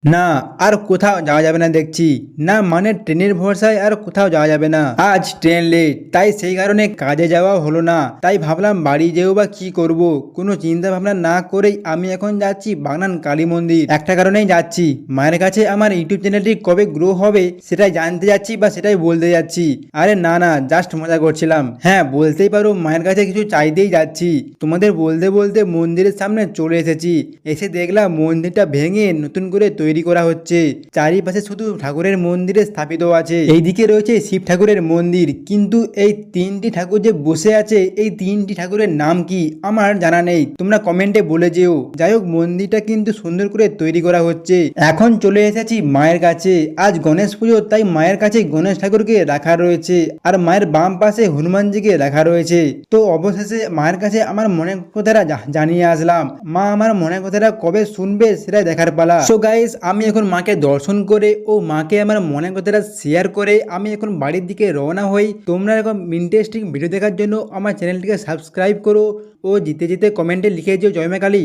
না, আর কোথাও যাওয়া যাবে না দেখছি। না মানে ট্রেনের ভরসায় আর কোথাও যাওয়া যাবে না। আজ ট্রেন লেট, তাই সেই কারণে কাজে যাওয়া হলো না। তাই ভাবলাম বাড়ি যেও বা কি করব, কোনো চিন্তা ভাবনা না করেই আমি এখন যাচ্ছি বাগনান কালী মন্দির। একটা কারণেই যাচ্ছি, মায়ের কাছে আমার ইউটিউব চ্যানেলটি কবে গ্রো হবে সেটাই জানতে যাচ্ছি বা সেটাই বলতে যাচ্ছি। আরে না না, জাস্ট মজা করছিলাম। হ্যাঁ বলতেই পারো, মায়ের কাছে কিছু চাইতেই যাচ্ছি। তোমাদের বলতে বলতে মন্দিরের সামনে চলে এসেছি। এসে দেখলাম মন্দিরটা ভেঙে নতুন করে তৈরি করা হচ্ছে। চারিপাশে শুধু ঠাকুরের মন্দিরে স্থাপিত আছে। এইদিকে রয়েছে শিব ঠাকুরের মন্দির, কিন্তু এই তিনটি ঠাকুর যে বসে আছে, এই তিনটি ঠাকুরের নাম কি আমার জানা নেই। তোমরা কমেন্টে বলে যেও। যাই হোক, মন্দিরটা কিন্তু সুন্দর করে তৈরি করা হচ্ছে। এখন চলে এসেছি মায়ের কাছে। আজ গণেশ পুজো, তাই মায়ের কাছে গণেশ ঠাকুরকে রাখা রয়েছে, আর মায়ের বাম পাশে হনুমানজিকে রাখা রয়েছে। তো অবশেষে মায়ের কাছে আমার মনের কথাটা জানিয়ে আসলাম। মা আমার মনের কথাটা কবে শুনবে সেটাই দেখার পালা। সো গাইস, আমি এখন মাকে দর্শন করে ও মাকে আমার মনের কথাটা শেয়ার করে আমি এখন বাড়ির দিকে রওনা হই। তোমরা এরকম ইন্টারেস্টিং ভিডিও দেখার জন্য আমার চ্যানেলটিকে সাবস্ক্রাইব করো ও জিতে জিতে কমেন্টে লিখে যেও জয় মা কালী।